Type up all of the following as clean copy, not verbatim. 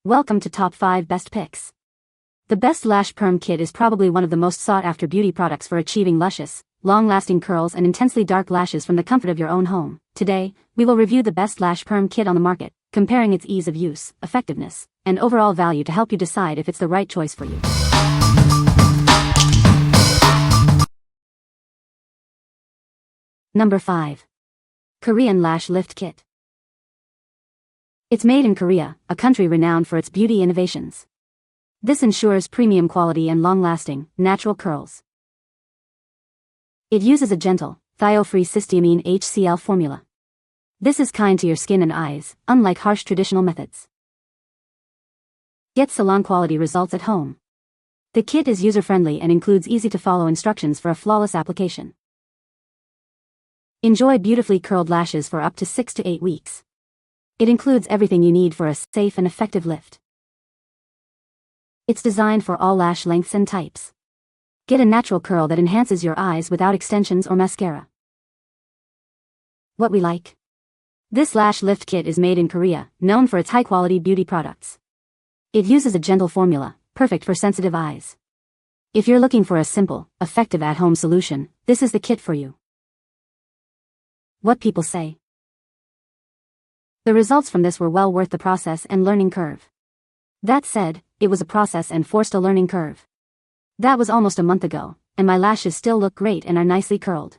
Welcome to Top 5 Best Picks. The Best Lash Perm Kit is probably one of the most sought-after beauty products for achieving luscious, long-lasting curls and intensely dark lashes from the comfort of your own home. Today, we will review the best Lash Perm Kit on the market, comparing its ease of use, effectiveness, and overall value to help you decide if it's the right choice for you. Number 5. Korean Lash Lift Kit. It's made in Korea, a country renowned for its beauty innovations. This ensures premium quality and long-lasting, natural curls. It uses a gentle, thiophene cysteamine HCl formula. This is kind to your skin and eyes, unlike harsh traditional methods. Get salon-quality results at home. The kit is user-friendly and includes easy-to-follow instructions for a flawless application. Enjoy beautifully curled lashes for up to 6 to 8 weeks. It includes everything you need for a safe and effective lift. It's designed for all lash lengths and types. Get a natural curl that enhances your eyes without extensions or mascara. What we like. This Lash Lift Kit is made in Korea, known for its high-quality beauty products. It uses a gentle formula, perfect for sensitive eyes. If you're looking for a simple, effective at-home solution, this is the kit for you. What people say. The results from this were well worth the process and learning curve. That said, it was a process and forced a learning curve. That was almost a month ago, and my lashes still look great and are nicely curled.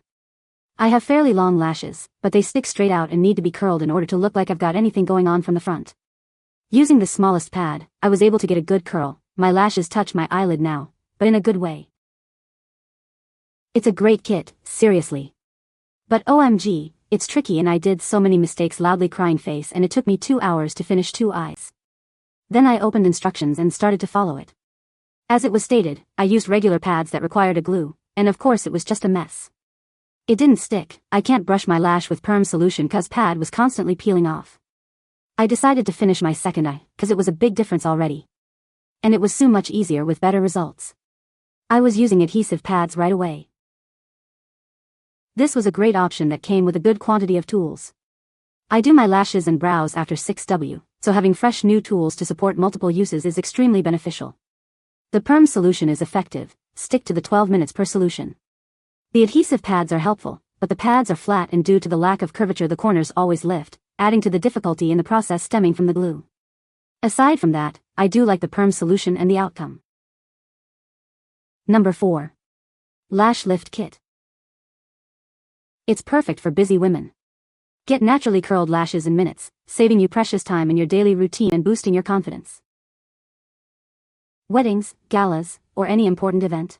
I have fairly long lashes, but they stick straight out and need to be curled in order to look like I've got anything going on from the front. Using the smallest pad, I was able to get a good curl. My lashes touch my eyelid now, but in a good way. It's a great kit, seriously. But OMG, it's tricky and I did so many mistakes, loudly crying face, and it took me 2 hours to finish 2 eyes. Then I opened instructions and started to follow it. As it was stated, I used regular pads that required a glue, and of course it was just a mess. It didn't stick. I can't brush my lash with perm solution cause pad was constantly peeling off. I decided to finish my second eye, cause it was a big difference already. And it was so much easier with better results. I was using adhesive pads right away. This was a great option that came with a good quantity of tools. I do my lashes and brows after 6W, so having fresh new tools to support multiple uses is extremely beneficial. The perm solution is effective, stick to the 12 minutes per solution. The adhesive pads are helpful, but the pads are flat and due to the lack of curvature the corners always lift, adding to the difficulty in the process stemming from the glue. Aside from that, I do like the perm solution and the outcome. Number 4. Lash Lift Kit. It's perfect for busy women. Get naturally curled lashes in minutes, saving you precious time in your daily routine and boosting your confidence. Weddings, galas, or any important event.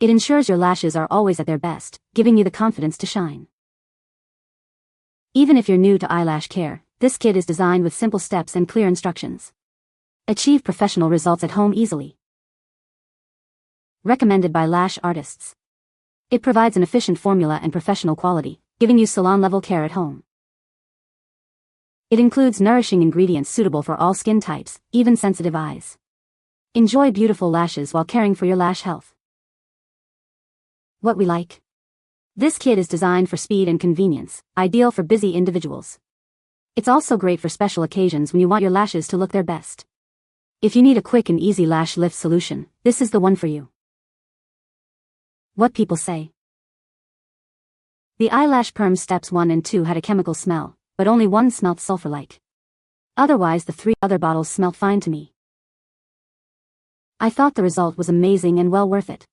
It ensures your lashes are always at their best, giving you the confidence to shine. Even if you're new to eyelash care, this kit is designed with simple steps and clear instructions. Achieve professional results at home easily. Recommended by lash artists. It provides an efficient formula and professional quality, giving you salon-level care at home. It includes nourishing ingredients suitable for all skin types, even sensitive eyes. Enjoy beautiful lashes while caring for your lash health. What we like. This kit is designed for speed and convenience, ideal for busy individuals. It's also great for special occasions when you want your lashes to look their best. If you need a quick and easy lash lift solution, this is the one for you. What people say. The eyelash perm steps 1 and 2 had a chemical smell, but only one smelt sulfur-like. Otherwise the 3 other bottles smelt fine to me. I thought the result was amazing and well worth it.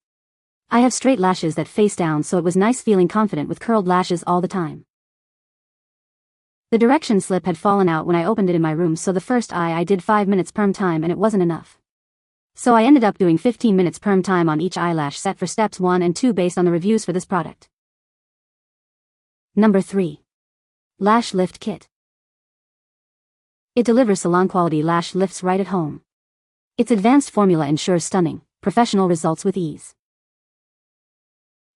I have straight lashes that face down, so it was nice feeling confident with curled lashes all the time. The direction slip had fallen out when I opened it in my room, so the first eye I did 5 minutes perm time and it wasn't enough. So I ended up doing 15 minutes perm time on each eyelash set for steps 1 and 2 based on the reviews for this product. Number 3. Lash Lift Kit. It delivers salon-quality lash lifts right at home. Its advanced formula ensures stunning, professional results with ease.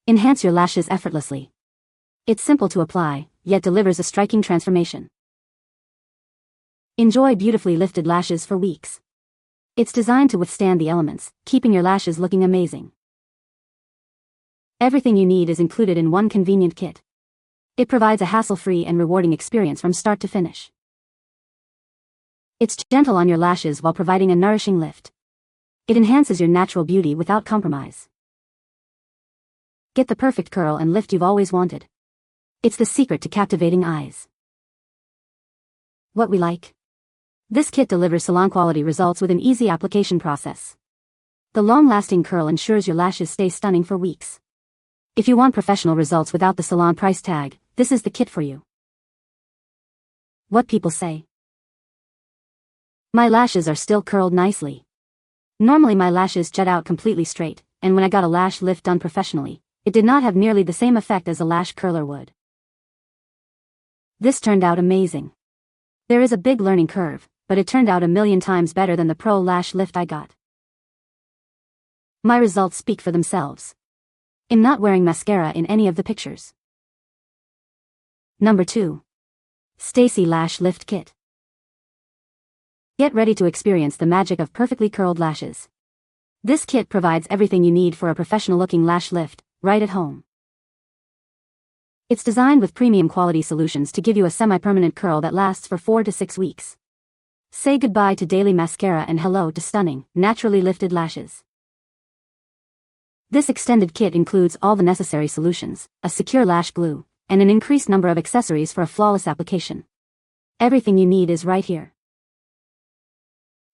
Enhance your lashes effortlessly. It's simple to apply, yet delivers a striking transformation. Enjoy beautifully lifted lashes for weeks. It's designed to withstand the elements, keeping your lashes looking amazing. Everything you need is included in one convenient kit. It provides a hassle-free and rewarding experience from start to finish. It's gentle on your lashes while providing a nourishing lift. It enhances your natural beauty without compromise. Get the perfect curl and lift you've always wanted. It's the secret to captivating eyes. What we like. This kit delivers salon-quality results with an easy application process. The long-lasting curl ensures your lashes stay stunning for weeks. If you want professional results without the salon price tag, this is the kit for you. What people say. My lashes are still curled nicely. Normally my lashes jut out completely straight, and when I got a lash lift done professionally, it did not have nearly the same effect as a lash curler would. This turned out amazing. There is a big learning curve, but it turned out a million times better than the pro lash lift I got. My results speak for themselves. I'm not wearing mascara in any of the pictures. Number 2. Stacy Lash Lift Kit. Get ready to experience the magic of perfectly curled lashes. This kit provides everything you need for a professional-looking lash lift, right at home. It's designed with premium quality solutions to give you a semi-permanent curl that lasts for 4 to 6 weeks. Say goodbye to daily mascara and hello to stunning, naturally lifted lashes. This extended kit includes all the necessary solutions, a secure lash glue, and an increased number of accessories for a flawless application. Everything you need is right here.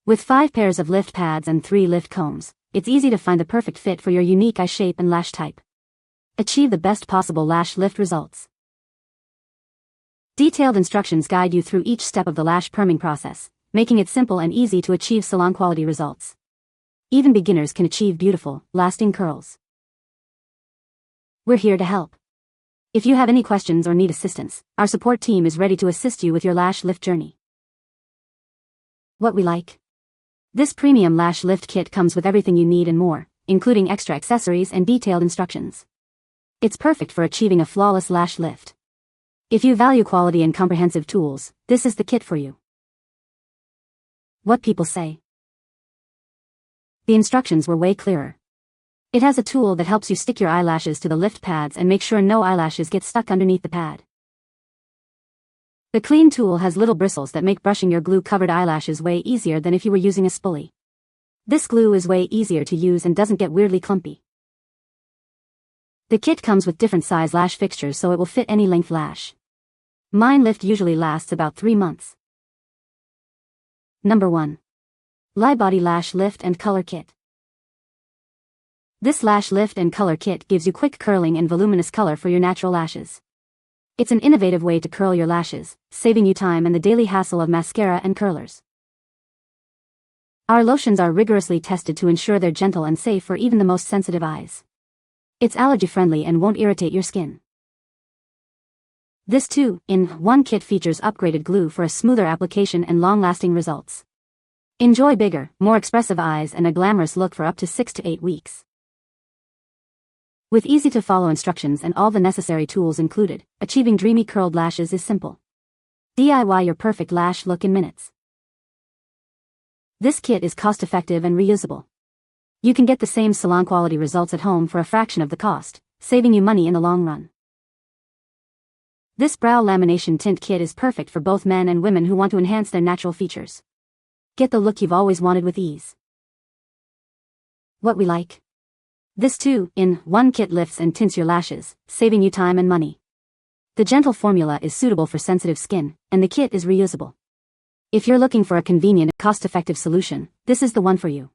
With 5 pairs of lift pads and 3 lift combs, it's easy to find the perfect fit for your unique eye shape and lash type. Achieve the best possible lash lift results. Detailed instructions guide you through each step of the lash perming process, making it simple and easy to achieve salon-quality results. Even beginners can achieve beautiful, lasting curls. We're here to help. If you have any questions or need assistance, our support team is ready to assist you with your lash lift journey. What we like. This premium lash lift kit comes with everything you need and more, including extra accessories and detailed instructions. It's perfect for achieving a flawless lash lift. If you value quality and comprehensive tools, this is the kit for you. What people say. The instructions were way clearer. It has a tool that helps you stick your eyelashes to the lift pads and make sure no eyelashes get stuck underneath the pad. The clean tool has little bristles that make brushing your glue-covered eyelashes way easier than if you were using a spoolie. This glue is way easier to use and doesn't get weirdly clumpy. The kit comes with different size lash fixtures so it will fit any length lash. Mine lift usually lasts about 3 months. Number 1. Libeauty Lash Lift and Color Kit. This lash lift and color kit gives you quick curling and voluminous color for your natural lashes. It's an innovative way to curl your lashes, saving you time and the daily hassle of mascara and curlers. Our lotions are rigorously tested to ensure they're gentle and safe for even the most sensitive eyes. It's allergy-friendly and won't irritate your skin. This 2-in-1 kit features upgraded glue for a smoother application and long-lasting results. Enjoy bigger, more expressive eyes and a glamorous look for up to 6 to 8 weeks. With easy-to-follow instructions and all the necessary tools included, achieving dreamy curled lashes is simple. DIY your perfect lash look in minutes. This kit is cost-effective and reusable. You can get the same salon-quality results at home for a fraction of the cost, saving you money in the long run. This brow lamination tint kit is perfect for both men and women who want to enhance their natural features. Get the look you've always wanted with ease. What we like. This 2-in-1 kit lifts and tints your lashes, saving you time and money. The gentle formula is suitable for sensitive skin, and the kit is reusable. If you're looking for a convenient, cost-effective solution, this is the one for you.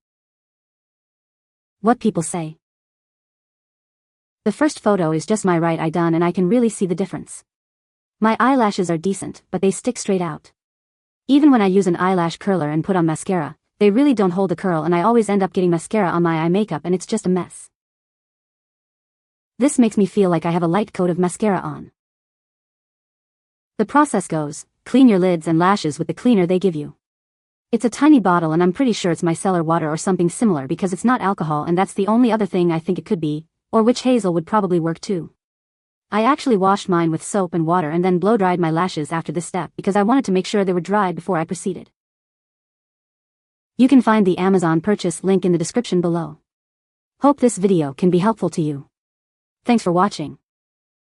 What people say. The first photo is just my right eye done and I can really see the difference. My eyelashes are decent, but they stick straight out. Even when I use an eyelash curler and put on mascara, they really don't hold the curl and I always end up getting mascara on my eye makeup and it's just a mess. This makes me feel like I have a light coat of mascara on. The process goes, clean your lids and lashes with the cleaner they give you. It's a tiny bottle and I'm pretty sure it's micellar water or something similar because it's not alcohol and that's the only other thing I think it could be, or witch hazel would probably work too. I actually washed mine with soap and water and then blow-dried my lashes after this step because I wanted to make sure they were dried before I proceeded. You can find the Amazon purchase link in the description below. Hope this video can be helpful to you. Thanks for watching.